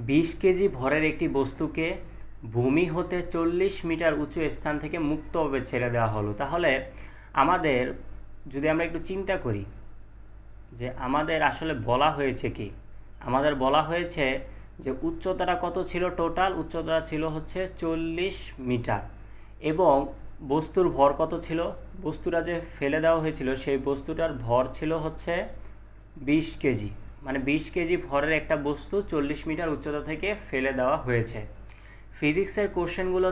20 KG ভরের একটি বস্তুকে ভূমি হতে 40 মিটার উঁচু স্থান থেকে মুক্তভাবে ছেড়ে দেওয়া হলো। তাহলে আমাদের যদি আমরা একটু চিন্তা করি যে আমাদের আসলে বলা হয়েছে কি, আমাদের বলা হয়েছে যে উচ্চতাটা কত ছিল, টোটাল উচ্চতা ছিল হচ্ছে 40 মিটার এবং বস্তুর ভর কত ছিল, বস্তুটা যে ফেলে দেওয়া হয়েছিল সেই বস্তুটার ভর ছিল হচ্ছে 20 কেজি। মানে 20 কেজি ভরের একটা বস্তু 40 মিটার উচ্চতা থেকে ফেলে দেওয়া হয়েছে। ফিজিক্সের কোশ্চেনগুলো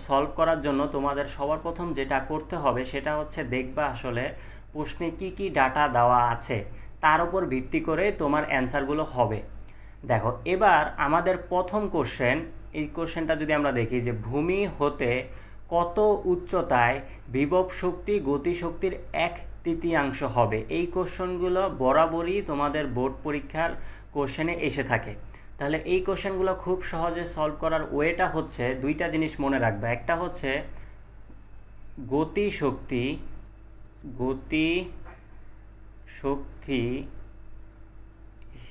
সলভ করার জন্য তোমাদের সবার প্রথম যেটা করতে হবে সেটা হচ্ছে দেখবা আসলে প্রশ্নে কি কি ডাটা দেওয়া আছে, তার উপর ভিত্তি করে তোমার অ্যান্সারগুলো হবে। দেখো এবার আমাদের প্রথম কোশ্চেন, এই কোশ্চেনটা যদি আমরা দেখি যে ভূমি হতে কত উচ্চতায় বিভব শক্তি গতিশক্তির 1/3 হবে, এই কোশ্চেনগুলো বরাবরই তোমাদের বোর্ড পরীক্ষার কোশ্চেনে এসে থাকে। তাহলে এই কোশ্চেনগুলো খুব সহজে সলভ করার ওয়েটা হচ্ছে দুইটা জিনিস মনে রাখবে। একটা হচ্ছে গতিশক্তি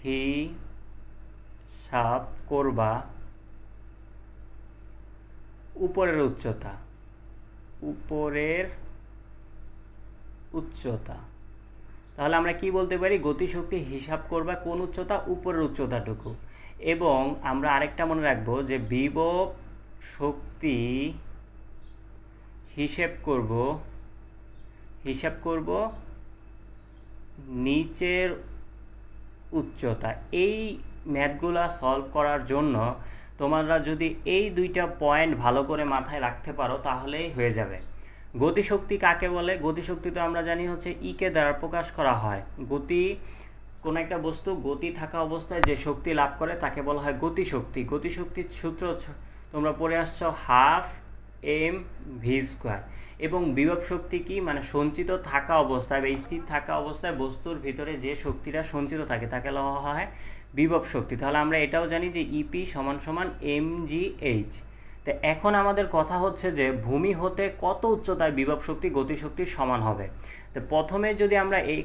হিসাব করবা উপরের উচ্চতা। তাহলে আমরা কি বলতে পারি, গতিশক্তি হিসাব করবা কোন উচ্চতা, উপরের উচ্চতাটুকু। এবং আমরা আরেকটা মনে রাখবো যে বিভব শক্তি হিসাব করব নিচের উচ্চতা। এই ম্যাথগুলা সলভ করার জন্য তোমরা যদি এই দুইটা পয়েন্ট ভালো করে মাথায় রাখতে পারো তাহলেই হয়ে যাবে। গতিশক্তি কাকে বলে? গতিশক্তি তো আমরা জানি হচ্ছে ইকে দ্বারা প্রকাশ করা হয়। কোন একটা বস্তু গতি থাকা অবস্থায় যে শক্তি লাভ করে তাকে বলা হয় গতিশক্তি। গতিশক্তির সূত্র তোমরা পড়ে আসছো 12 mv²। এবং বিভব শক্তি কি, মানে সঞ্চিত থাকা অবস্থায় বা স্থির থাকা অবস্থায় বস্তুর ভিতরে যে শক্তিটা সঞ্চিত থাকে তাকে বলা হয় বিভব শক্তি। তাহলে আমরা এটাও জানি যে ইপি সমান সমান mgh। তো এখন আমাদের কথা হচ্ছে যে ভূমি হতে কত উচ্চতায় বিভব শক্তি গতিশক্তির সমান হবে। তো প্রথমে যদি আমরা এই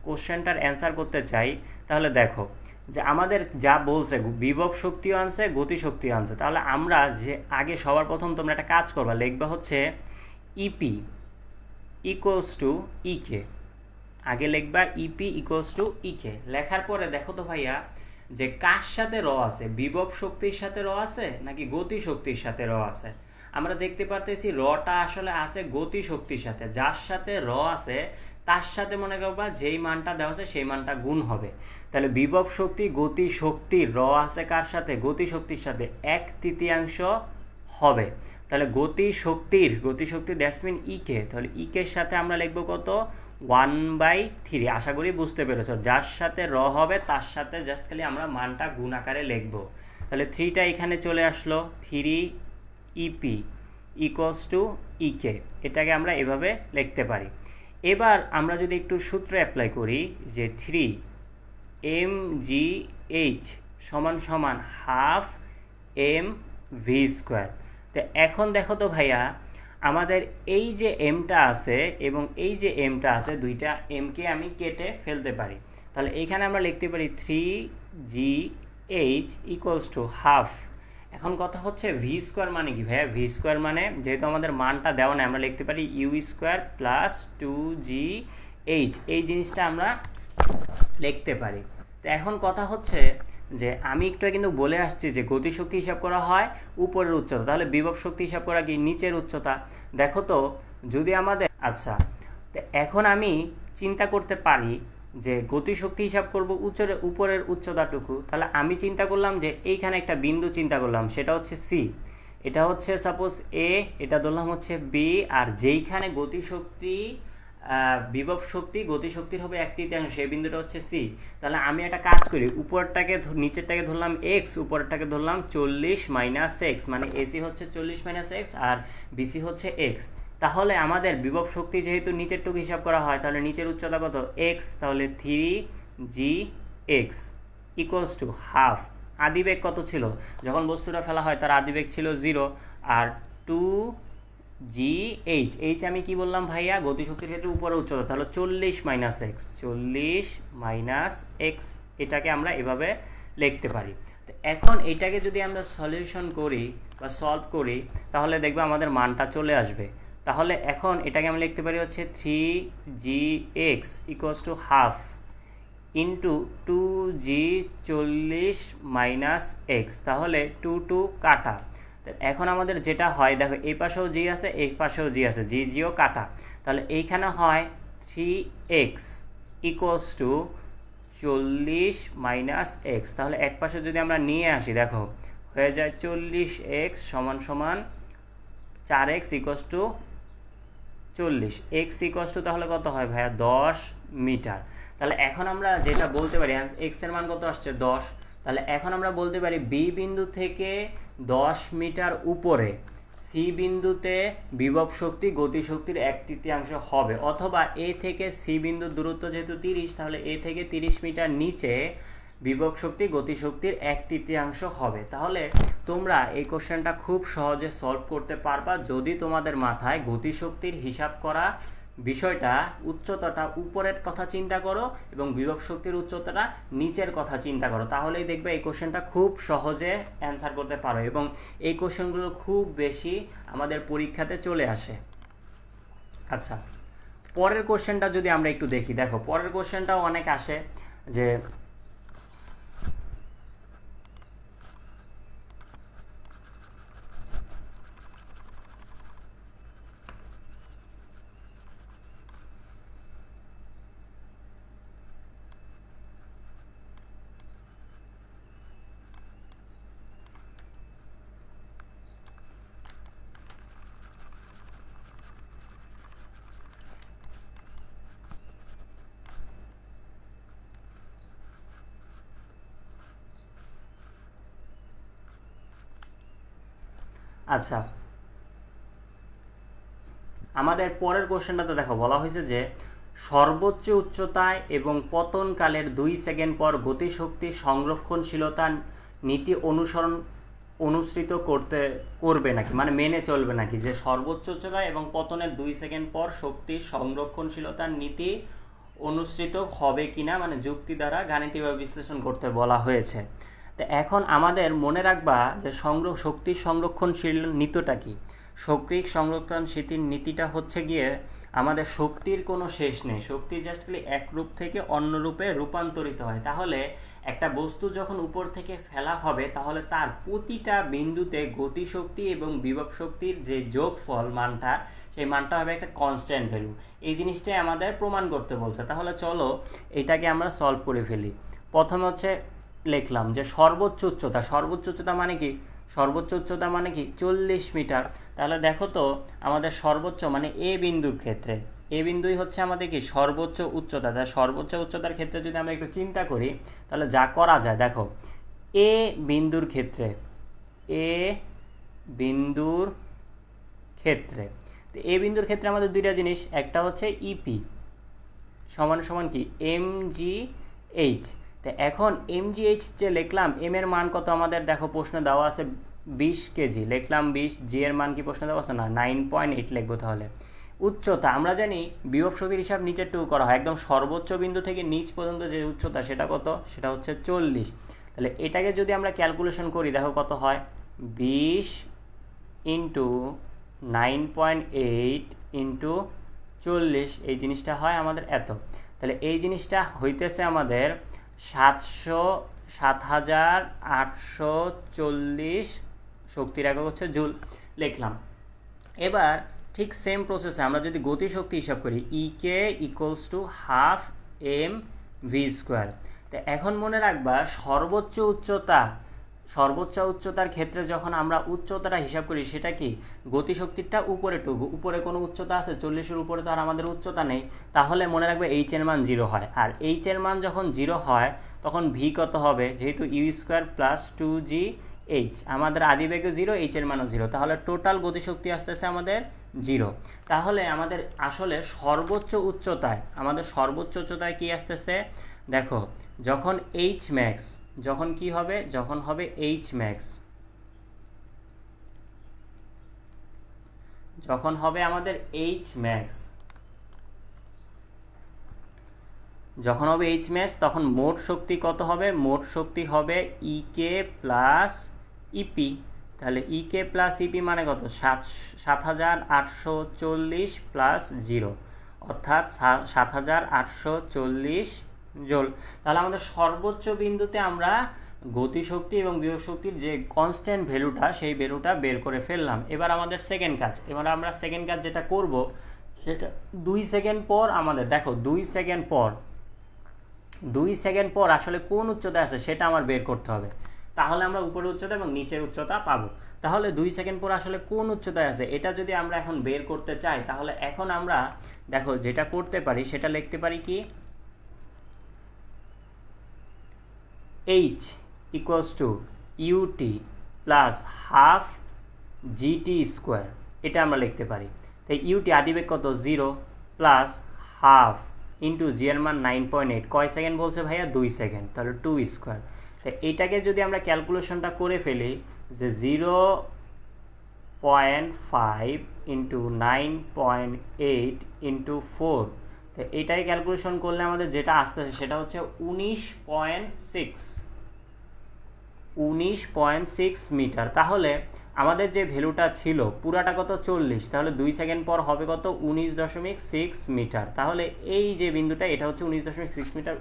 কোশ্চেনটার অ্যান্সার করতে চাই তাহলে দেখো যে আমাদের যা বলছে বিভব শক্তিও আনছে গতিশক্তিও আনছে। তাহলে আমরা যে আগে সবার প্রথম তোমরা একটা কাজ করবা, লিখবা হচ্ছে ইপি ইকুয়ালস টু ইকে। আগে লিখবা ইপি ইকুয়ালস টু ইকে। লেখার পরে দেখো তো ভাইয়া যে কার সাথে র আছে, বিভব শক্তির সাথে র আছে নাকি গতি শক্তির সাথে র আছে। আমরা দেখতে পারতেছি রটা আসলে আছে গতি শক্তির সাথে। যার সাথে র আছে তার সাথে মনে করবা যেই মানটা দেওয়া আছে সেই মানটা গুণ হবে। তাহলে বিভব শক্তি গতি শক্তির র আছে কার সাথে, গতি শক্তির সাথে, 1/3 হবে। তাহলে গতি শক্তির দ্যাটস মিন ইকে। তাহলে ইকের সাথে আমরা লিখবো কত, 1/3। আশা করি বুঝতে পেরেছো। যার সাথে র হবে তার সাথে জাস্ট খালি আমরা মানটা গুণ আকারে লিখবো। তাহলে 3টা এখানে চলে আসলো, 3 ইপি ইকুয়ালস টু ইকে। এটাকে আমরা এভাবে লিখতে পারি। এবার আমরা যদি একটু সূত্র অ্যাপ্লাই করি যে 3 mgh সমান সমান 12 mv²। তো এখন দেখো তো ভাইয়া আমাদের এই যে এমটা আছে এবং এই যে এমটা আছে, দুইটা এমকে আমি কেটে ফেলতে পারি। তাহলে এইখানে আমরা লিখতে পারি 3gh ইকুয়ালস টু 12। এখন কথা হচ্ছে v² মানে কি ভাইয়া? v² মানে যেহেতু আমাদের মানটা দেওয়া নেই আমরা লিখতে পারি u² প্লাস 2gh। এই জিনিসটা আমরা লিখতে পারি। তো এখন কথা হচ্ছে যে আমি একটু কিন্তু বলে আসছি যে গতিশক্তি হিসাব করা হয় উপরের উচ্চতা, তাহলে বিভব শক্তি হিসাব করা কি নিচের উচ্চতা। দেখো তো যদি আমাদের আচ্ছা, তো এখন আমি চিন্তা করতে পারি যে গতিশক্তি হিসাব করব উপরের উচ্চতাটুকু। তাহলে আমি চিন্তা করলাম যে এইখানে একটা বিন্দু চিন্তা করলাম, সেটা হচ্ছে সি। এটা হচ্ছে সাপোজ এ, এটা ধরলাম হচ্ছে বি, আর যেইখানে গতিশক্তি বিভব শক্তি গতিশক্তির হবে 1/3, সেই বিন্দুটা হচ্ছে সি। তাহলে আমি একটা কাজ করি, উপরটাকে নিচেরটাকে ধরলাম এক্স, উপরেরটাকে ধরলাম 40 - x, মানে এসি হচ্ছে 40 - x আর বিসি হচ্ছে এক্স। তাহলে আমাদের বিভব শক্তি যেহেতু নিচেরটুকু হিসাব করা হয় তাহলে নিচের উচ্চতা কত, এক্স। তাহলে 3gx ইকুয়ালস টু 12। আদিবেগ কত ছিল যখন বস্তুটা ফেলা হয়, তার আদিবেগ ছিল 0। আর 2gh, এইচ আমি কি বললাম ভাইয়া, গতিশক্তির ক্ষেত্রে উপরে উচ্চতা, তাহলে 40 - x, 40 - x। এটাকে আমরা এভাবে লিখতে পারি। তো এখন এটাকে যদি আমরা সলিউশন করি বা সলভ করি তাহলে দেখবে আমাদের মানটা চলে আসবে। তাহলে এখন এটাকে আমরা লিখতে পারি হচ্ছে 3gx equals to half into 2g 40 minus x, তাহলে 2 কাটা। এখন আমাদের যেটা হয় দেখো, এই পাশেও জি আছে এই পাশেও জি আছে, জি জিও কাটা, তাহলে এইখানে হয় 3x equals to 40 minus x. তাহলে এক পাশে যদি আমরা নিয়ে আসি দেখো হয়ে যায় 40x সমান সমান 4x equals to 40, x equals to তাহলে কত হয় ভাইয়া 10 মিটার। তাহলে এখন আমরা যেটা বলতে পারি এক্স এর মান কত আসছে 10, তাহলে এখন আমরা বলতে পারি বি বিন্দু থেকে 10 মিটার উপরে সি বিন্দুতে বিভব শক্তি গতিশক্তির 1/3 হবে, অথবা এ থেকে সি বিন্দুর দূরত্ব যেহেতু 30, তাহলে এ থেকে 30 মিটার নিচে বিভব শক্তি গতিশক্তির 1/3 হবে। তাহলে তোমরা এই কোশ্চেনটা খুব সহজে সলভ করতে পারবা যদি তোমাদের মাথায় গতিশক্তির হিসাব করা বিষয়টা উচ্চতাটা উপরের কথা চিন্তা করো এবং বিভব শক্তির উচ্চতাটা নিচের কথা চিন্তা করো, তাহলেই দেখবে এই কোশ্চেনটা খুব সহজে অ্যান্সার করতে পারো এবং এই কোশ্চেনগুলো খুব বেশি আমাদের পরীক্ষাতে চলে আসে। আচ্ছা, পরের কোশ্চেনটা যদি আমরা একটু দেখি, দেখো পরের কোশ্চেনটাও অনেক আসে যে আচ্ছা আমাদের পরের কোশ্চেনটাতে দেখো বলা হয়েছে যে সর্বোচ্চ উচ্চতায় এবং পতনকালের 2 সেকেন্ড পর গতিশক্তি সংরক্ষণশীলতা নীতি অনুসৃত করবে নাকি, মানে মেনে চলবে নাকি, যে সর্বোচ্চ উচ্চতায় এবং পতনের 2 সেকেন্ড পর শক্তি সংরক্ষণশীলতার নীতি অনুসৃত হবে কিনা, মানে যুক্তি দ্বারা গাণিতিকভাবে বিশ্লেষণ করতে বলা হয়েছে। তো এখন আমাদের মনে রাখবা যে শক্তির সংরক্ষণশীল নীতিটা কি। শক্তির সংরক্ষণশীল নীতিটা হচ্ছে গিয়ে আমাদের শক্তির কোনো শেষ নেই, শক্তি জাস্ট খালি এক রূপ থেকে অন্য রূপে রূপান্তরিত হয়। তাহলে একটা বস্তু যখন উপর থেকে ফেলা হবে তাহলে তার প্রতিটা বিন্দুতে গতিশক্তি এবং বিভব শক্তির যে যোগফল মানটা, সেই মানটা হবে একটা কনস্ট্যান্ট ভ্যালু। এই জিনিসটাই আমাদের প্রমাণ করতে বলছে। তাহলে চলো এটাকে আমরা সলভ করে ফেলি। প্রথমে হচ্ছে লিখলাম যে সর্বোচ্চ উচ্চতা, সর্বোচ্চ উচ্চতা মানে কি, সর্বোচ্চ উচ্চতা মানে কি 40 মিটার। তাহলে দেখো তো আমাদের সর্বোচ্চ মানে এ বিন্দুর ক্ষেত্রে, এ বিন্দুই হচ্ছে আমাদের কি সর্বোচ্চ উচ্চতা। তাই সর্বোচ্চ উচ্চতার ক্ষেত্রে যদি আমরা একটু চিন্তা করি তাহলে যা করা যায় দেখো, এ বিন্দুর ক্ষেত্রে, এ বিন্দুর ক্ষেত্রে, তো এ বিন্দুর ক্ষেত্রে আমাদের দুইটা জিনিস, একটা হচ্ছে ইপি সমান সমান কি mgh। তো এখন mgh যে লিখলাম, এম এর মান কত আমাদের দেখো প্রশ্ন দেওয়া আছে 20 কেজি, লিখলাম 20, জি এর মান কি প্রশ্ন দেওয়া আছে না 9.8 লিখবো। তাহলে উচ্চতা আমরা জানি বিভব শক্তির হিসাব নিচের টুকু করা হয়, একদম সর্বোচ্চ বিন্দু থেকে নিচ পর্যন্ত যে উচ্চতা সেটা কত, সেটা হচ্ছে 40। তাহলে এটাকে যদি আমরা ক্যালকুলেশন করি দেখো কত হয় 20 ইন্টু 9.8 ইন্টু 40, এই জিনিসটা হয় আমাদের এত। তাহলে এই জিনিসটা হইতেছে আমাদের 7840 শক্তির একক হচ্ছে জুল, লিখলাম। এবার ঠিক সেম প্রসেসে আমরা যদি গতিশক্তি হিসাব করি, E K equals to half M V square. তো এখন মনে রাখবা সর্বোচ্চ উচ্চতার ক্ষেত্রে যখন আমরা উচ্চতাটা হিসাব করি সেটা কি গতিশক্তিটা উপরে টুকু, উপরে কোনো উচ্চতা আছে 40-এর উপরে তো আর আমাদের উচ্চতা নেই, তাহলে মনে রাখবে এইচ এর মান 0 হয়। আর এইচ এর মান যখন 0 হয় তখন ভি কত হবে, যেহেতু ইউ স্কোয়ার প্লাস 2gh, আমাদের আদিবেগও 0, এইচ এর মানও 0, তাহলে টোটাল গতিশক্তি আসতেছে আমাদের 0। তাহলে আমাদের আসলে সর্বোচ্চ উচ্চতায় কি আসতেছে দেখো, যখন এইচ ম্যাক্স, যখন কি হবে, যখন হবে এইচ ম্যাক্স, যখন হবে আমাদের এইচ ম্যাক্স, যখন হবে এইচ ম্যাচ তখন মোট শক্তি কত হবে? মোট শক্তি হবে ইকে প্লাস ইপি। তাহলে ইকে প্লাস ইপি মানে কত? ৭,৮৪০ প্লাস 0 অর্থাৎ ৭,৮৪০ জুল। তাহলে আমাদের সর্বোচ্চ বিন্দুতে আমরা গতিশক্তি এবং বিভব শক্তির যে কনস্ট্যান্ট ভ্যালুটা সেই ভ্যালুটা বের করে ফেললাম। এবার আমাদের সেকেন্ড কাজ, এবার আমরা সেকেন্ড কাজ যেটা করব সেটা 2 সেকেন্ড পর আমাদের দেখো 2 সেকেন্ড পর আসলে কোন উচ্চতা আছে সেটা আমার বের করতে হবে। তাহলে আমরা উপরের উচ্চতা এবং নিচের উচ্চতা পাবো। তাহলে 2 সেকেন্ড পর আসলে কোন উচ্চতায় আছে এটা যদি আমরা এখন বের করতে চাই, তাহলে এখন আমরা দেখো যেটা করতে পারি সেটা লিখতে পারি কি, h equals to U T plus half G T square, এটা আমরা লিখতে পারি। তাই ইউটি আদিবেগ কত? 0 প্লাস হাফ ইন্টু জি এর মান 9.8, কয় সেকেন্ড বলছে ভাইয়া? 2 সেকেন্ড, তাহলে 2 স্কোয়ার। তাই এইটাকে যদি আমরা ক্যালকুলেশনটা করে ফেলি যে 0.5 ইন্টু 9.8 ইন্টু 4, তো এইটাই ক্যালকুলেশন করলে আমাদের যেটা আসতেছে সেটা হচ্ছে 19.6 মিটার। তাহলে আমাদের যে ভ্যালুটা ছিল পুরাটা কত? 40, তাহলে 2 সেকেন্ড পর হবে কত? 19.6 মিটার। তাহলে এই যে বিন্দুটা এটা হচ্ছে 19.6 মিটার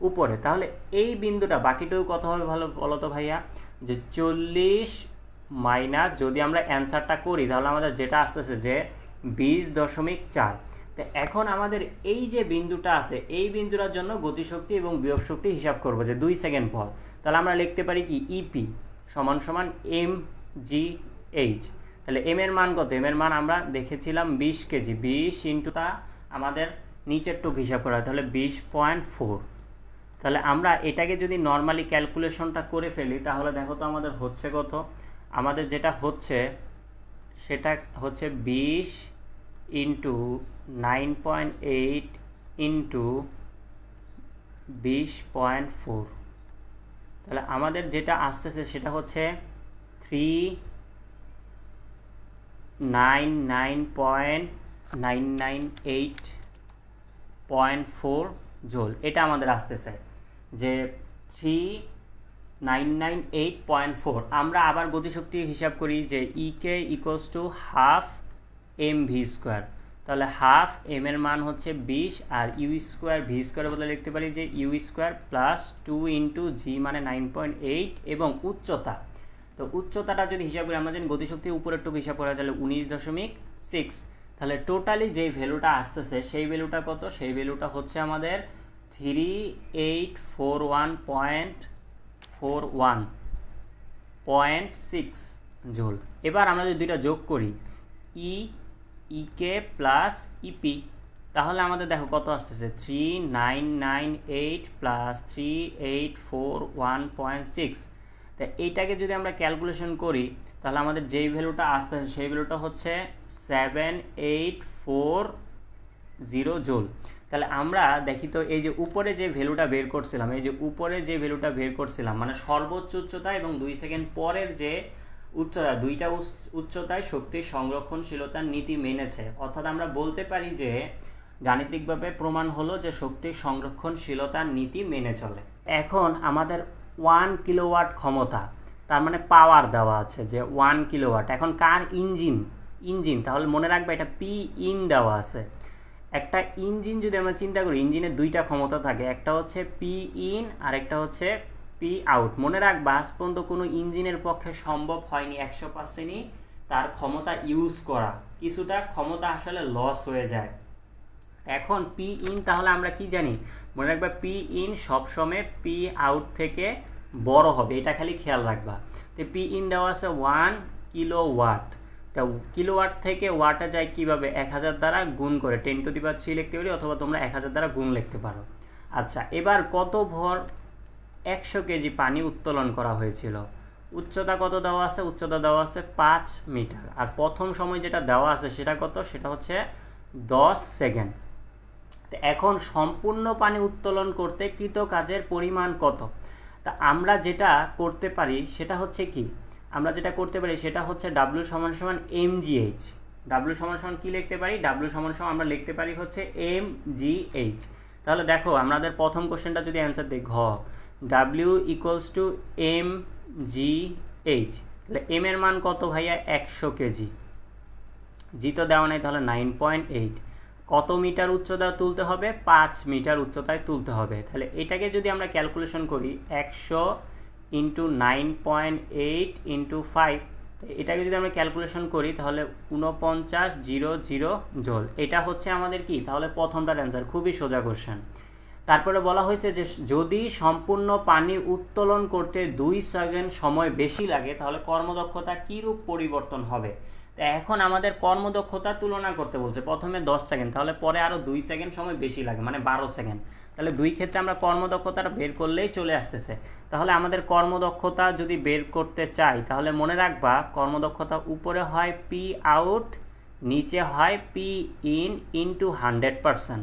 উপরে। তাহলে এই বিন্দুটা বাকিটুকু কত হবে ভালো বলো তো ভাইয়া? যে 40 মাইনাস, যদি আমরা অ্যান্সারটা করি তাহলে আমাদের যেটা আসতেছে যে 20.4। তো এখন আমাদের এই যে বিন্দুটা আছে এই বিন্দুটার জন্য গতিশক্তি এবং বিভব শক্তি হিসাব করবো যে 2 সেকেন্ড পর। তাহলে আমরা লিখতে পারি কি, ইপি সমান সমান এম জি এইচ। তাহলে এম এর মান কত? এম এর মান আমরা দেখেছিলাম 20 কেজি, 20 ইন্টু তা আমাদের নিচের টুক হিসাব করা হয়, তাহলে 20.4। তাহলে আমরা এটাকে যদি নর্মালি ক্যালকুলেশনটা করে ফেলি তাহলে দেখো তো আমাদের হচ্ছে কত? আমাদের যেটা হচ্ছে সেটা হচ্ছে 20 ইন্টু 9.8 ইন্টু 20.4। তাহলে আমাদের যেটা আসতেছে সেটা হচ্ছে 399.998.4 জুল, এটা আমাদের আসতেছে যে 3998.4। আমরা আবার গতিশক্তি হিসাব করি যে E K equals to half M V square. তাহলে হাফ এম এর মান হচ্ছে 20 আর ইউ স্কোয়ার ভি স্কোয়ারের বদলে লিখতে পারি যে ইউ স্কোয়ার প্লাস 2 ইন্টু জি মানে 9.8 এবং উচ্চতা। তো উচ্চতাটা যদি হিসাব করি আমরা জানি গতিশক্তি উপরের টুকু হিসাব করা, তাহলে 19.6। তাহলে টোটালি যে ভ্যালুটা আসতেছে সেই ভ্যালুটা কত? সেই ভ্যালুটা হচ্ছে আমাদের 3841.6 জুল। এবার আমরা যদি দুইটা যোগ করি ইকে প্লাস ইপি, তাহলে আমাদের দেখো কত আসতেছে 3998 প্লাস 3841.6। তো এইটাকে যদি আমরা ক্যালকুলেশন করি তাহলে আমাদের যেই ভ্যালুটা আসতেছে সেই ভ্যালুটা হচ্ছে 7840 জুল। তাহলে আমরা দেখি তো এই যে উপরে যে ভ্যালুটা বের করছিলাম, এই যে উপরে যে ভ্যালুটা বের করছিলাম মানে সর্বোচ্চ উচ্চতা এবং 2 সেকেন্ড পরের যে উচ্চতা, দুইটা উচ্চতায় শক্তির সংরক্ষণশীলতার নীতি মেনেছে। অর্থাৎ আমরা বলতে পারি যে গাণিতিকভাবে প্রমাণ হলো যে শক্তির সংরক্ষণশীলতার নীতি মেনে চলে। এখন আমাদের 1 কিলোওয়াট ক্ষমতা, তার মানে পাওয়ার দেওয়া আছে যে 1 কিলোওয়াট। এখন কার? ইঞ্জিন। তাহলে মনে রাখবে এটা পি ইন দেওয়া আছে। একটা ইঞ্জিন যদি আমরা চিন্তা করি, ইঞ্জিনের দুইটা ক্ষমতা থাকে, একটা হচ্ছে পি ইন আর একটা হচ্ছে পি আউট। মনে রাখবা আজ পর্যন্ত কোনো ইঞ্জিনের পক্ষে সম্ভব হয়নি 100%ই তার ক্ষমতা ইউজ করা, কিছুটা ক্ষমতা আসলে লস হয়ে যায়। এখন পি ইন তাহলে আমরা কি জানি? মনে রাখবা পি ইন সবসময় পি আউট থেকে বড় হবে, এটা খালি খেয়াল রাখবা। তো পি ইন দেওয়া আছে 1 কিলোওয়াট। তা কিলোওয়াট থেকে ওয়াটে যায় কিভাবে? 1000 দ্বারা গুণ করে 10⁻³ লিখতে পারি, অথবা তোমরা 1000 দ্বারা গুণ লিখতে পারো। আচ্ছা, এবার কত ভর 100 কেজি পানি উত্তোলন করা হয়েছিল? উচ্চতা কত দেওয়া আছে? উচ্চতা দেওয়া আছে 5 মিটার। আর প্রথম সময় যেটা দেওয়া আছে সেটা কত? সেটা হচ্ছে 10 সেকেন্ড। তো এখন সম্পূর্ণ পানি উত্তোলন করতে কৃত কাজের পরিমাণ কত? তা আমরা যেটা করতে পারি সেটা হচ্ছে কি, আমরা যেটা করতে পারি সেটা হচ্ছে W সমান সমান mgh। W সমান সমান কি লিখতে পারি? W সমান সমান আমরা লিখতে পারি হচ্ছে mgh। তাহলে দেখো আমাদের প্রথম কোশ্চেনটা যদি অ্যান্সার দিই ঘ, W equals to M G H, তাহলে এম এর মান কত ভাইয়া 100 কেজি, জি তো দেওয়া নাই, তাহলে 9.8, কত মিটার উচ্চতা তুলতে হবে, 5 মিটার উচ্চতায় তুলতে হবে। তাহলে এটাকে যদি আমরা ক্যালকুলেশন করি 100 ইন্টু 9.8 ইন্টু 5, এটাকে যদি আমরা ক্যালকুলেশন করি তাহলে 49,000 জোল। এটা হচ্ছে আমাদের কি, তাহলে প্রথমটার অ্যান্সার, খুবই সোজা কোশ্চেন। তারপরে বলা হয়েছে যে যদি সম্পূর্ণ পানি উত্তোলন করতে 2 সেকেন্ড সময় বেশি লাগে তাহলে কর্মদক্ষতা কীরূপ পরিবর্তন হবে। তো এখন আমাদের কর্মদক্ষতা তুলনা করতে বলছে, প্রথমে 10 সেকেন্ড, তাহলে পরে আরও 2 সেকেন্ড সময় বেশি লাগে, মানে 12 সেকেন্ড। তাহলে দুই ক্ষেত্রে আমরা কর্মদক্ষতাটা বের করলেই চলে আসতেছে। তাহলে আমাদের কর্মদক্ষতা যদি বের করতে চাই তাহলে মনে রাখবা কর্মদক্ষতা উপরে হয় পি আউট, নিচে হয় পি ইন ইন্টু 100%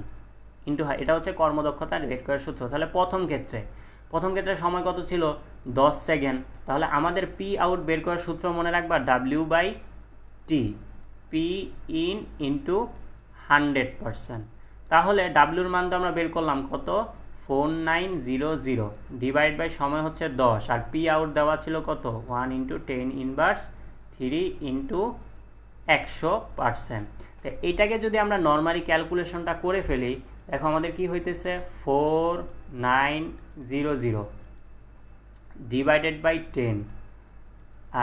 ইন্টু, এটা হচ্ছে কর্মদক্ষতা বের করার সূত্র। তাহলে প্রথম ক্ষেত্রে সময় কত ছিল, 10 সেকেন্ড। তাহলে আমাদের পি আউট বের করার সূত্র মনে রাখবা W by T, P in into 100%। তাহলে ডাব্লিউর মান তো আমরা বের করলাম কত, 4900, ডিভাইড বাই সময় হচ্ছে 10, আর পি আউট দেওয়া ছিল কত, 1 ইন্টু 10 ইনভার্স 3 ইন্টু 100%। তো এটাকে যদি আমরা নর্মালি ক্যালকুলেশনটা করে ফেলি, দেখো আমাদের কি হইতেছে 4900 ডিভাইডেড বাই 10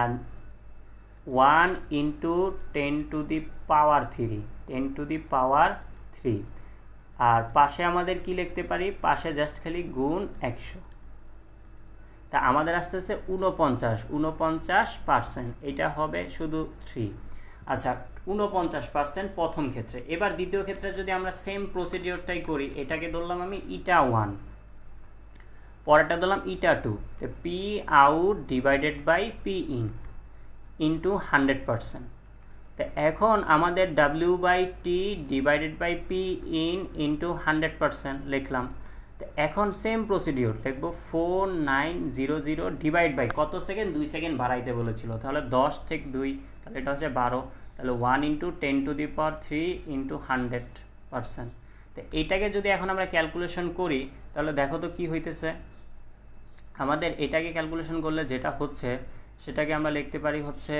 আর 1 ইন্টু 10 টু দি পাওয়ার 3, আর পাশে আমাদের কি লিখতে পারি, পাশে জাস্ট খালি গুণ 100, তা আমাদের আসতেছে 49% এটা হবে শুধু 3। আচ্ছা 49% প্রথম ক্ষেত্রে। এবার দ্বিতীয় ক্ষেত্রে যদি আমরা সেম প্রসিডিওরটাই করি, এটাকে ধরলাম আমি ইটা 1, পরেরটা ধরলাম ইটা 2, তো P out divided by P in into 100%। তো এখন আমাদের W by T divided by P in into 100% লিখলাম। তো এখন সেম প্রসিডিওর লিখবো 4900 ডিভাইড বাই কত সেকেন্ড, 2 সেকেন্ড বাড়াইতে বলেছিল, তাহলে 10 থেকে 2, তাহলে এটা হচ্ছে 12, তাহলে 1 into 10 to the power 3 into 100%। তো এইটাকে যদি এখন আমরা ক্যালকুলেশন করি তাহলে দেখো তো কি হইতেছে, আমাদের এটাকে ক্যালকুলেশন করলে যেটা হচ্ছে সেটাকে আমরা লিখতে পারি হচ্ছে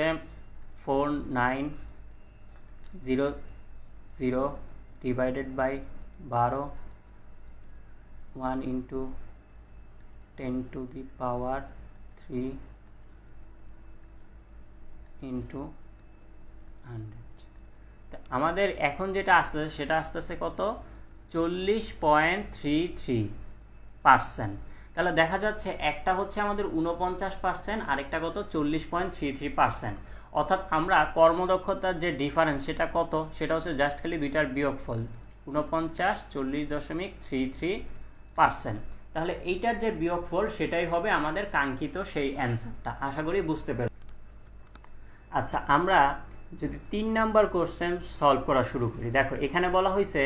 4900 divided by 12, 1 into 10 to the power 3 into 100। আমাদের এখন যেটা আসতেছে সেটা আসতেছে কত, 40.33%। তাহলে দেখা যাচ্ছে একটা হচ্ছে আমাদের 49% আরেকটা কত, 40.33%। অর্থাৎ আমরা কর্মদক্ষতার যে ডিফারেন্স সেটা কত, সেটা হচ্ছে জাস্ট খালি দুইটার বিয়োগফল, 49 40.33%। তাহলে এইটার যে বিয়োগফল সেটাই হবে আমাদের কাঙ্ক্ষিত সেই অ্যান্সারটা। আশা করি বুঝতে পেরেছি। আচ্ছা আমরা যদি 3 নাম্বার কোশ্চেন সলভ করা শুরু করি, দেখো এখানে বলা হয়েছে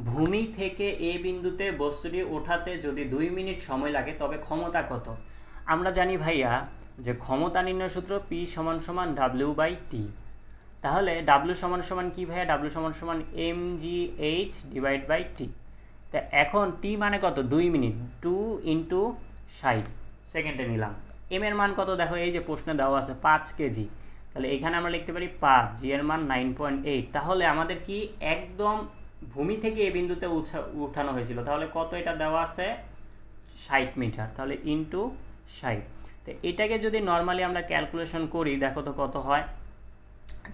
ভূমি থেকে এ বিন্দুতে বস্তুটি ওঠাতে যদি 2 মিনিট সময় লাগে তবে ক্ষমতা কত। আমরা জানি ভাইয়া যে ক্ষমতা নির্ণয় সূত্র P = W/T। তাহলে W = কি ভাইয়া, W = mgh / T। তা এখন T মানে কত, 2 মিনিট, 2 × 60 সেকেন্ডে নিলাম। m এর মান কত দেখো, এই যে প্রশ্নে দেওয়া আছে 5 কেজি, তাহলে এখানে আমরা লিখতে পারি 5, জি এর মান 9.8। তাহলে আমাদের কি একদম ভূমি থেকে এই বিন্দুতে উঠানো হয়েছিল, তাহলে কত এটা দেওয়া আছে 60 মিটার, তাহলে ইন্টু 60। তো এটাকে যদি নর্মালি আমরা ক্যালকুলেশন করি দেখো তো কত হয়,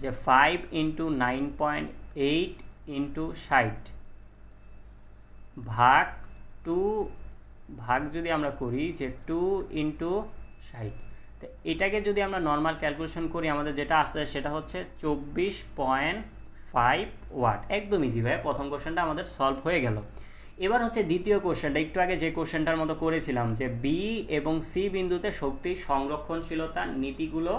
যে 5 × 9.8 × 60 ভাগ 2 ভাগ যদি আমরা করি যে 2 × 60, তো এটাকে যদি আমরা নর্মাল ক্যালকুলেশন করি আমাদের যেটা আসছে সেটা হচ্ছে 24.5 ওয়াট। একদম ইজি ভাই, প্রথম কোশ্চেনটা আমাদের সলভ হয়ে গেল। এবার হচ্ছে দ্বিতীয় কোশ্চেনটা, একটু আগে যে কোশ্চেনটার মতো করেছিলাম যে বি এবং সি বিন্দুতে শক্তি সংরক্ষণশীলতার নীতিগুলো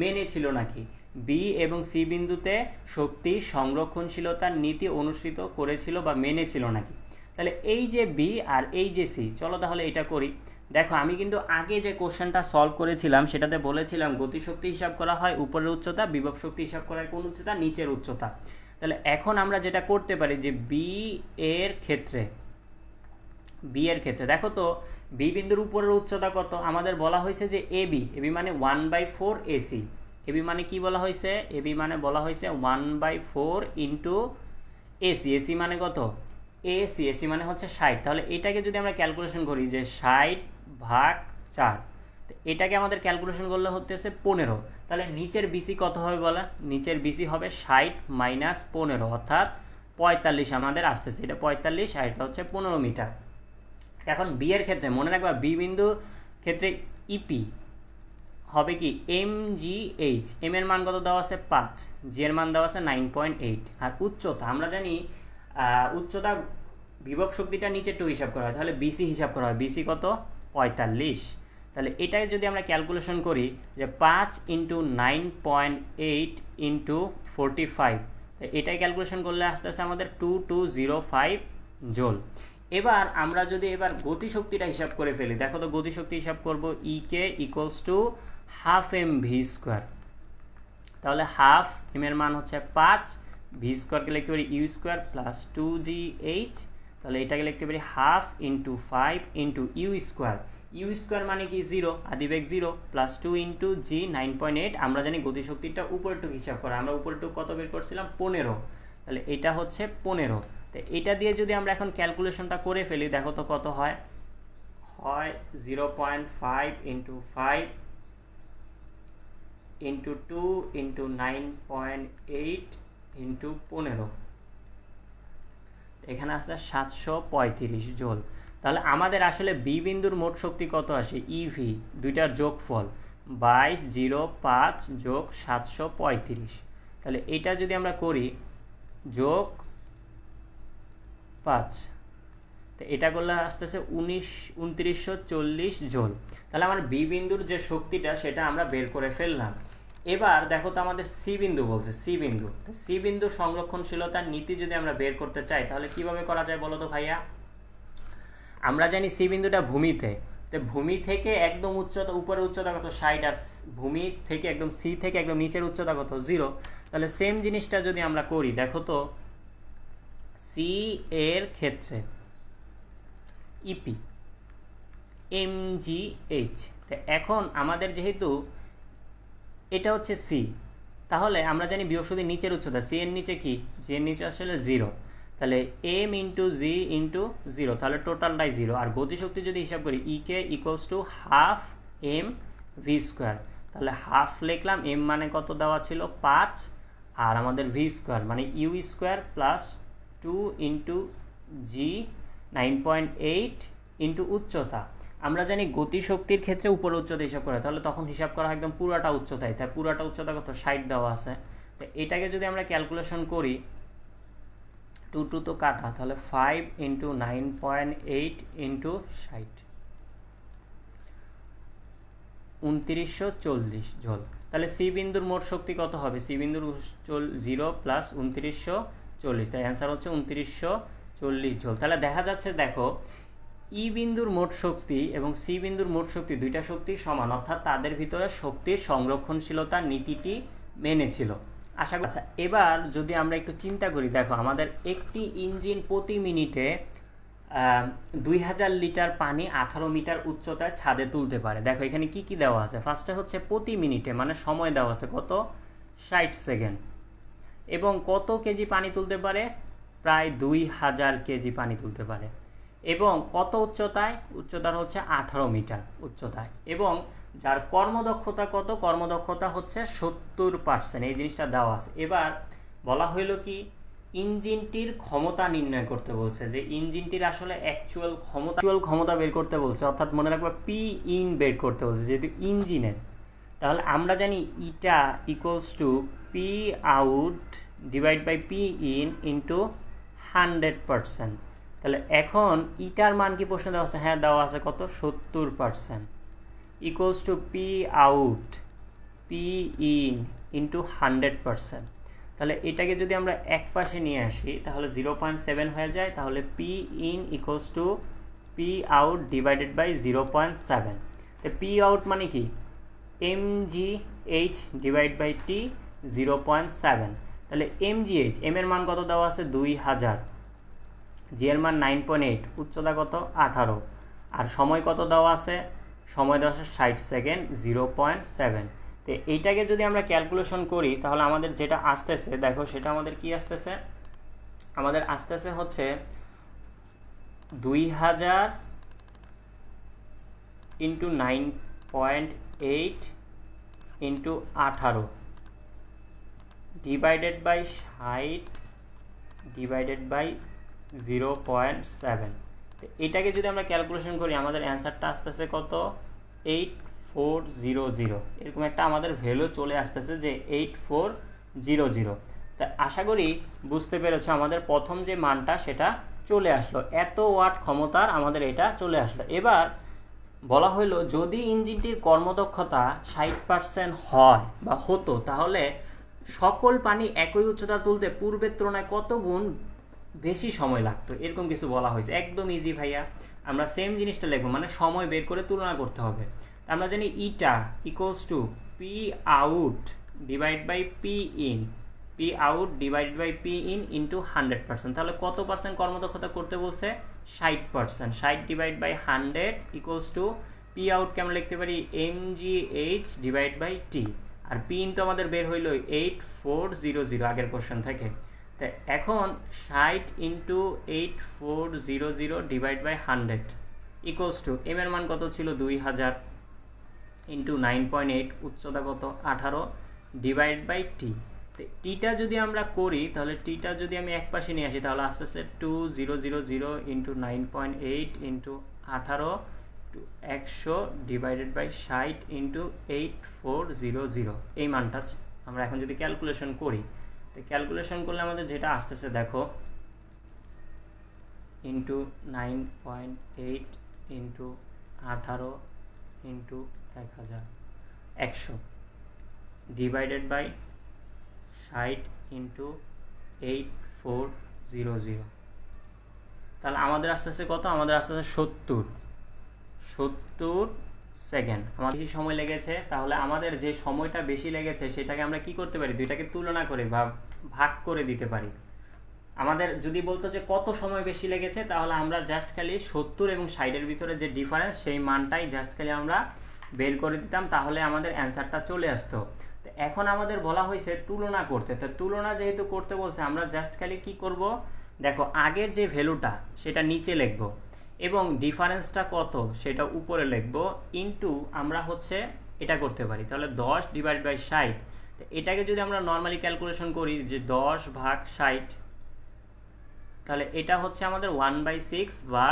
মেনে ছিল নাকি। বি এবং সি বিন্দুতে শক্তি সংরক্ষণশীলতার নীতি অনুসৃত করেছিল বা মেনেছিল নাকি। তাহলে এই যে বি আর এই যে সি, চলো তাহলে এটা করি। দেখো আমি কিন্তু আগে যে কোশ্চেনটা সলভ করেছিলাম সেটাতে বলেছিলাম গতিশক্তি হিসাব করা হয় উপরের উচ্চতা, বিভব শক্তি হিসাব করা হয় কোন উচ্চতা, নিচের উচ্চতা। তাহলে এখন আমরা যেটা করতে পারি যে বি এর ক্ষেত্রে বি এর ক্ষেত্রে দেখো তো বি বিন্দুর উপরের উচ্চতা কত, আমাদের বলা হয়েছে যে এবি, এবি মানে 1/4 এসি। এবি মানে কি বলা হয়েছে, এবি মানে বলা হয়েছে 1/4 ইন্টু এসি। এসি মানে কত, এসি, এসি মানে হচ্ছে 60। তাহলে এটাকে যদি আমরা ক্যালকুলেশন করি যে 60/4, তো এটাকে আমাদের ক্যালকুলেশন করলে হতেছে 15। তাহলে নিচের বিসি কত হবে বলা, নিচের বিসি হবে 60 - 15 অর্থাৎ 45 আমাদের আসতেছে। এটা 45 আর এটা হচ্ছে 15 মিটার। এখন বি এর ক্ষেত্রে মনে রাখবা বি বিন্দুর ক্ষেত্রে ইপি হবে কি MGH, এম এর মান কত দেওয়া আছে 5, জি এর মান দেওয়া আছে 9.8। আর উচ্চতা আমরা জানি উচ্চতা বিভব শক্তিটা নিচে টু হিসাব করা হয়, তাহলে বিসি হিসাব করা হয়। বিসি কত 45। তাহলে এটাই যদি আমরা ক্যালকুলেশন করি যে 5 × 9.8 × 45, এটাই ক্যালকুলেশন করলে আস্তে আস্তে আমাদের 2205 জোল। এবার আমরা যদি এবার গতিশক্তিটা হিসাব করে ফেলি, দেখো তো গতিশক্তি হিসাব করব E K equals to half M V square. তাহলে হাফ এম এর মান হচ্ছে 5, ভি স্কোয়ারকে লিখতে পারি ইউ স্কোয়ার প্লাস 2GH। তাহলে এটাকে লিখতে পারি half into 5 into U square. U square মানে কি 0, আদিবেগ 0 প্লাস 2 ইন্টু জি 9.8। আমরা জানি গতিশক্তিটা উপরেরটুক হিসাব করা, আমরা উপরেরটুক কত বের করছিলাম 15। তাহলে এটা হচ্ছে 15। তো এটা দিয়ে যদি আমরা এখন ক্যালকুলেশনটা করে ফেলি, দেখো তো কত হয়, 0.5 ইন্টু 5 ইন্টু 2 ইন্টু 9.8 ইন্টু 15, এখানে আসলে 735 জোল। তাহলে আমাদের আসলে বি বিন্দুর মোট শক্তি কত আসে, ইভি দুইটার যোগফল 2205 যোগ 735। তাহলে এটা যদি আমরা করি যোগ 5, তো এটা করলে আসতেছে 2940 জোল। তাহলে আমার বি বিন্দুর যে শক্তিটা সেটা আমরা বের করে ফেললাম। এবার দেখো তো আমাদের সি বিন্দু বলছে, সি বিন্দু, তো সি বিন্দুর সংরক্ষণশীলতার নীতি যদি আমরা বের করতে চাই তাহলে কিভাবে করা যায় বলো তো ভাইয়া। আমরা জানি সি বিন্দুটা ভূমিতে, তো ভূমি থেকে একদম উচ্চতা, উপরের উচ্চতা কত 60, আর ভূমি থেকে একদম সি থেকে একদম নিচের উচ্চতা কত 0। তাহলে সেম জিনিসটা যদি আমরা করি, দেখো তো সি এর ক্ষেত্রে ইপি MGH, তো এখন আমাদের যেহেতু এটা হচ্ছে সি, তাহলে আমরা জানি বিভব শক্তির নিচের উচ্চতা, সি এর নিচে কি, জি এর নিচে আসলে 0, তাহলে এম ইন্টু জি ইন্টু 0, তাহলে টোটালটাই 0। আর গতিশক্তি যদি হিসাব করি E K equals to half M V square, তাহলে হাফ লিখলাম, এম মানে কত দেওয়া ছিল 5, আর আমাদের ভি স্কোয়ার মানে U square plus 2 into G 9.8 into উচ্চতা। আমরা জানি গতিশক্তির ক্ষেত্রে উপর উচ্চতা হিসাব করা, তাহলে তখন হিসাব করা একদম পুরাটা উচ্চতায়, তাই পুরাটা উচ্চতা কত 60 দেওয়া আছে। তো এটাকে যদি আমরা ক্যালকুলেশন করি 2 তো কাটা, তাহলে 5 ইন্টু 9.8 ইন্টু 60, 2940 জোল। তাহলে সি বিন্দুর মোট শক্তি কত হবে, সি বিন্দুর 0 প্লাস 2940, তাই অ্যান্সার হচ্ছে 2940 জোল। তাহলে দেখা যাচ্ছে দেখো ই বিন্দুর মোট শক্তি এবং সি বিন্দুর মোট শক্তি দুইটা শক্তি সমান, অর্থাৎ তাদের ভিতরে শক্তির সংরক্ষণশীলতার নীতিটি মেনেছিল। আশা করি। আচ্ছা, এবার যদি আমরা একটু চিন্তা করি, দেখো আমাদের একটি ইঞ্জিন প্রতি মিনিটে 2000 লিটার পানি 18 মিটার উচ্চতায় ছাদে তুলতে পারে। দেখো এখানে কি কি দেওয়া আছে, ফার্স্টে হচ্ছে প্রতি মিনিটে মানে সময় দেওয়া আছে কত 60 সেকেন্ড, এবং কত কেজি পানি তুলতে পারে, প্রায় 2000 কেজি পানি তুলতে পারে, এবং কত উচ্চতায়, উচ্চতার হচ্ছে 18 মিটার উচ্চতায়, এবং যার কর্মদক্ষতা কত, কর্মদক্ষতা হচ্ছে 70%, এই জিনিসটা দেওয়া আছে। এবার বলা হইল কি ইঞ্জিনটির ক্ষমতা নির্ণয় করতে বলছে, যে ইঞ্জিনটির আসলে অ্যাকচুয়াল ক্ষমতা বের করতে বলছে, অর্থাৎ মনে রাখবা পি ইন বের করতে বলছে যেহেতু ইঞ্জিনের। তাহলে আমরা জানি eta equals to P out divide by P in into 100%। তাহলে এখন ইটার মান কি প্রশ্ন দেওয়া আছে, হ্যাঁ দেওয়া আছে কত 70%, equals to P out P in into 100%। তাহলে এটাকে যদি আমরা এক পাশে নিয়ে আসি তাহলে 0.7 হয়ে যায়, তাহলে P in equals to P out divided by 0.7। তো পি আউট মানে কি MGH ডিভাইড বাই টি 0.7। তাহলে MGH, এম এর মান কত দেওয়া আছে 2000, জি এর মান 9.8, উচ্চতা কত 18, আর সময় কত দেওয়া আছে, সময় দেওয়া আছে 60 সেকেন্ড 0.7। তো এইটাকে যদি আমরা ক্যালকুলেশন করি তাহলে আমাদের যেটা আসতেছে দেখো সেটা আমাদের কি আসতেছে, আমাদের আসতেছে হচ্ছে 2000 into 9.8 into 18 divided by 60 divided by 0.7। তো এটাকে যদি আমরা ক্যালকুলেশন করি আমাদের অ্যান্সারটা আসতেছে কত 8400, এরকম একটা আমাদের ভ্যালু চলে আসতেছে যে 8400। তা আশা করি বুঝতে পেরেছো আমাদের প্রথম যে মানটা সেটা চলে আসলো, এত ওয়াট ক্ষমতার আমাদের এটা চলে আসলো। এবার বলা হইলো যদি ইঞ্জিনটির কর্মদক্ষতা 60% হয় বা হতো তাহলে সকল পানি একই উচ্চতা তুলতে পূর্বের তুলনায় কত গুণ বেশি সময় লাগতো, এরকম কিছু বলা হয়েছে। একদম ইজি ভাইয়া, আমরা সেম জিনিসটা লিখবো, মানে সময় বের করে তুলনা করতে হবে। আমরা জানি eta equals to P out divide by P in, P out divide by P in into 100%। তাহলে কত পার্সেন্ট কর্মদক্ষতা করতে বলছে 60%, 60 divide by 100 equals to P out কেমন লিখতে পারি mgh ডিভাইড বাই টি, আর পি ইন তো আমাদের বের হইল 8400 আগের কোশ্চেন থেকে। তো এখন 60 into 8400 divide by 100 equals to M এর মান কত ছিল 2000 ইন্টু 9.8 উচ্চতা কত 18 ডিভাইড বাই টি। তো টিটা যদি আমরা করি তাহলে টিটা যদি আমি এক পাশে নিয়ে আসি তাহলে আস্তে আস্তে 2000 into 9.8 into 18 to 100 divided by 60 into 8400, এই মানটা আমরা এখন যদি ক্যালকুলেশন করি, তো ক্যালকুলেশন করলে আমাদের যেটা আসতেছে দেখো into 9.8 into 18 into 100 divided by 60 into 8400, তাহলে আমাদের আসতেছে কত, আমাদের আসতেছে 70 সেকেন্ড। আমাদের বেশি সময় লেগেছে, তাহলে আমাদের যে সময়টা বেশি লেগেছে সেটাকে আমরা কি করতে পারি, দুইটাকে তুলনা করে বা ভাগ করে দিতে পারি। আমাদের যদি বলতো যে কত সময় বেশি লেগেছে তাহলে আমরা জাস্ট খালি 70 এবং 60-এর ভিতরে যে ডিফারেন্স সেই মানটাই জাস্ট খালি আমরা বের করে দিতাম, তাহলে আমাদের অ্যান্সারটা চলে আসতো। তো এখন আমাদের বলা হয়েছে তুলনা করতে, তো তুলনা যেহেতু করতে বলছে আমরা জাস্ট খালি কি করব, দেখো আগের যে ভ্যালুটা সেটা নিচে লিখব এবং ডিফারেন্সটা কত সেটা উপরে লিখব, ইনটু আমরা হচ্ছে এটা করতে পারি, তাহলে 10 ডিভাইড বাই 60। তো এটাকে যদি আমরা নর্মালি ক্যালকুলেশন করি যে 10 ভাগ 60, তাহলে এটা হচ্ছে আমাদের 1/6 বা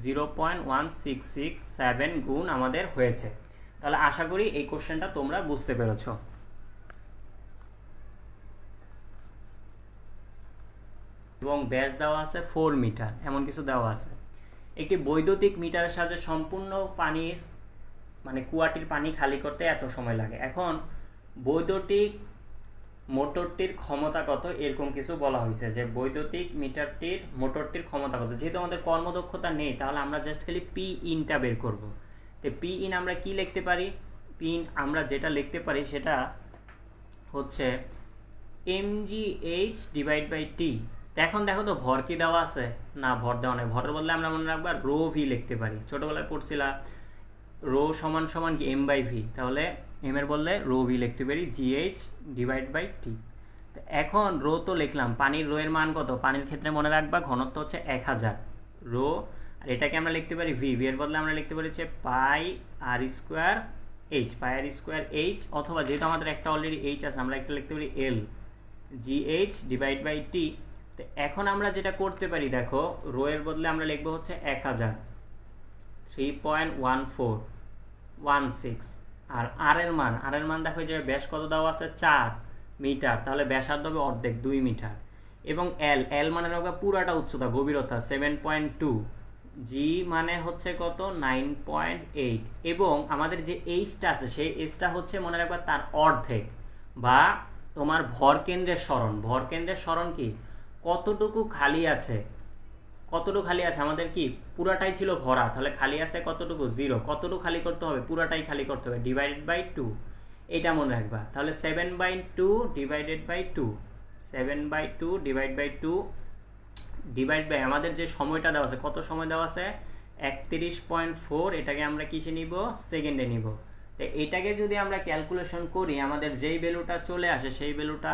0.1667 গুণ আমাদের হয়েছে। তাহলে আশা করি এই কোশ্চেনটা তোমরা বুঝতে পেরেছো। এবং ব্যাস দেওয়া আছে 4 মিটার, এমন কিছু দেওয়া আছে। একটি বৈদ্যুতিক মিটারের সাহায্যে সম্পূর্ণ পানির মানে কুয়াটির পানি খালি করতে এত সময় লাগে। এখন বৈদ্যুতিক মোটরটির ক্ষমতা কত, এরকম কিছু বলা হয়েছে যে বৈদ্যুতিক মিটারটির মোটরটির ক্ষমতা কত। যেহেতু আমাদের কর্মদক্ষতা নেই তাহলে আমরা জাস্ট খালি পি ইনটা বের করব। তো পি ইন আমরা কি লিখতে পারি, পি ইন আমরা যেটা লিখতে পারি সেটা হচ্ছে mgh ডিভাইড বাই টি। এখন দেখো তো ভর কি দেওয়া আছে, না ভর দেওয়া নেই, ভরের বদলে আমরা মনে রাখবো রো ভি লিখতে পারি। ছোটবেলায় পড়ছিলাম রো সমান সমান কি এম বাই ভি, তাহলে এম এর বদলে রো ভি লিখতে পারি জিএইচ ডিভাইড বাই টি। তো এখন রো তো লিখলাম, পানির রো এর মান কত, পানির ক্ষেত্রে মনে রাখবা ঘনত্ব হচ্ছে 1000 রো, আর এটাকে আমরা লিখতে পারি ভি, ভি এর বদলে আমরা লিখতে পারি হচ্ছে পাই আর স্কোয়ার এইচ, পাই আর স্কোয়ার এইচ, অথবা যেহেতু আমাদের একটা অলরেডি এইচ আছে আমরা একটা লিখতে পারি এল জিএইচ ডিভাইড বাই টি। তো এখন আমরা যেটা করতে পারি দেখো রো এর বদলে আমরা লিখবো হচ্ছে 1000 3.1416, আর আর এর মান দেখো যে ব্যাস কত দেওয়া আছে 4 মিটার, তাহলে ব্যাসার্ধ হবে অর্ধেক 2 মিটার। এবং এল মানে হবে পুরাটা উচ্চতা গভীরতা 7.2, জি মানে হচ্ছে কত 9.8, এবং আমাদের যে এইচটা আছে সেই এইচটা হচ্ছে মনে রাখবা তার অর্ধেক, বা তোমার ভর কেন্দ্রের সরণ কি কতটুকু খালি আছে, আমাদের কি পুরাটাই ছিল ভরা, তাহলে খালি আছে কতটুকু 0, কতটুকু খালি করতে হবে পুরাটাই খালি করতে হবে ডিভাইডেড বাই 2, এটা মনে রাখবা। তাহলে 7/2 divided by 2, 7/2 divide by 2 divide by আমাদের যে সময়টা দেওয়া আছে, কত সময় দেওয়া আছে 31.4, এটাকে আমরা কিসে নিব, সেকেন্ডে নিব। তো এটাকে যদি আমরা ক্যালকুলেশন করি আমাদের যেই ভ্যালুটা চলে আসে সেই ভ্যালুটা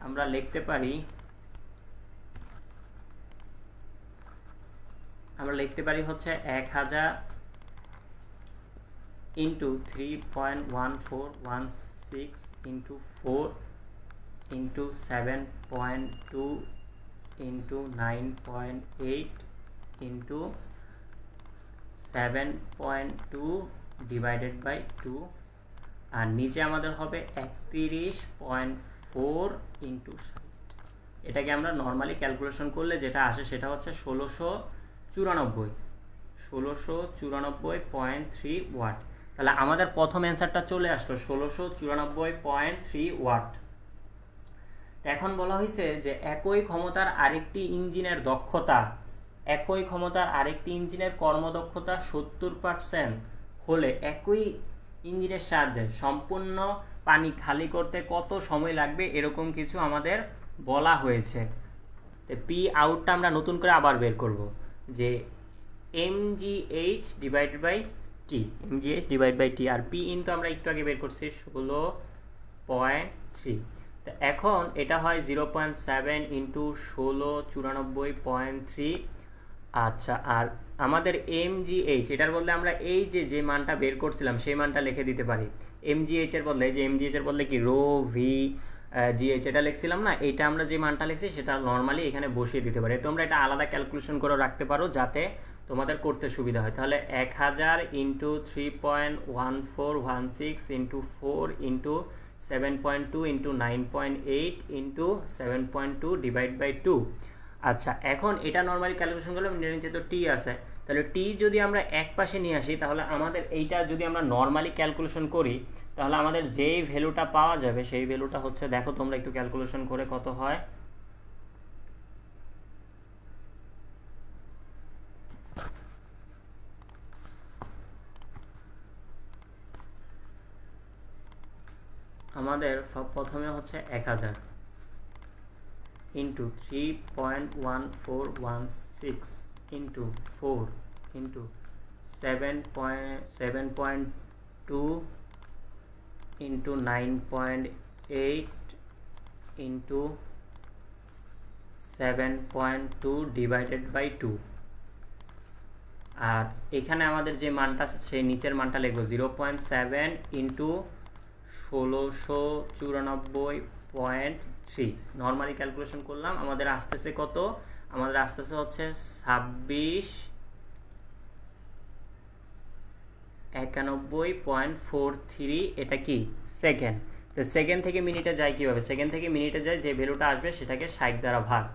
আমরা লিখতে পারি, হচ্ছে 1000 into 3.1416 into 4 into 7.2 into 9.8 into 7.2 divided by 2, আর নিচে আমাদের হবে 31.4 ইন্টু 60। এটাকে আমরা নর্মালি ক্যালকুলেশন করলে যেটা আসে সেটা হচ্ছে 1694.3 ওয়াট। তাহলে আমাদের প্রথম অ্যান্সারটা চলে আসলো 1694.3 ওয়াট। এখন বলা হয়েছে যে একই ক্ষমতার আরেকটি ইঞ্জিনের কর্মদক্ষতা 70% হলে একই ইঞ্জিনের সাহায্যে সম্পূর্ণ পানি খালি করতে কত সময় লাগবে, এরকম কিছু আমাদের বলা হয়েছে। তো পি আউটটা আমরা নতুন করে আবার বের করব, যে mgh ডিভাইড বাই টি, আর পি ইন তো আমরা একটু আগে বের করছি 16.3। তো এখন এটা হয় 0.7 ইন্টু 1694.3। আচ্ছা, আর আমাদের mgh এটার বদলে আমরা এই যে মানটা বের করছিলাম সেই মানটা লিখে দিতে পারি। mgh এর বদলে কি রো ভি জিএইচ এটা লিখছিলাম না, এইটা আমরা যে মানটা লিখছি সেটা নর্মালি এখানে বসিয়ে দিতে পারি। তোমরা এটা আলাদা ক্যালকুলেশন করে রাখতে পারো যাতে তোমাদের করতে সুবিধা হয়। তাহলে 1000 into 3.1416 into 4 into 7.2 into 9.8 into 7.2 divide by 2। আচ্ছা, এখন এটা নর্মালি ক্যালকুলেশন করলে নিচে তো টি আছে, তাহলে টি যদি আমরা এক পাশে নিয়ে আসি তাহলে আমাদের এইটা যদি আমরা নর্মালি ক্যালকুলেশন করি তাহলে আমাদের যেই ভ্যালুটা পাওয়া যাবে সেই ভ্যালুটা হচ্ছে, দেখো তোমরা একটু ক্যালকুলেশন করে কত হয়। আমাদের প্রথমে হচ্ছে 1000 into 3.1416 into 4 into 7.2 into 9.8 into 7.2 divided by 2, আর এখানে আমাদের যে মানটা সেই নিচের মানটা লিখবো 0.7 ইন্টু 1694.3। নর্মালি ক্যালকুলেশন করলাম, আমাদের আসতেছে কত, আমাদের আসতেছে হচ্ছে 2691.43। এটা কি সেকেন্ড। তো সেকেন্ড থেকে মিনিটে যায় কীভাবে, সেকেন্ড থেকে মিনিটে যায় যে ভ্যালুটা আসবে সেটাকে 60 দ্বারা ভাগ।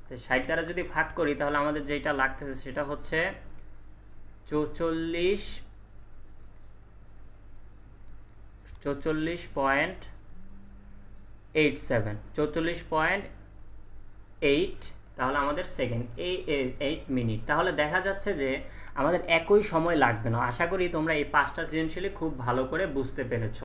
তো 60 দ্বারা যদি ভাগ করি তাহলে আমাদের যেটা লাগতেছে সেটা হচ্ছে 44.87, তাহলে আমাদের সেকেন্ড 8 মিনিট। তাহলে দেখা যাচ্ছে যে আমাদের একই সময় লাগবে না। আশা করি তোমরা এই 5টা সৃজনশীল খুব ভালো করে বুঝতে পেরেছো।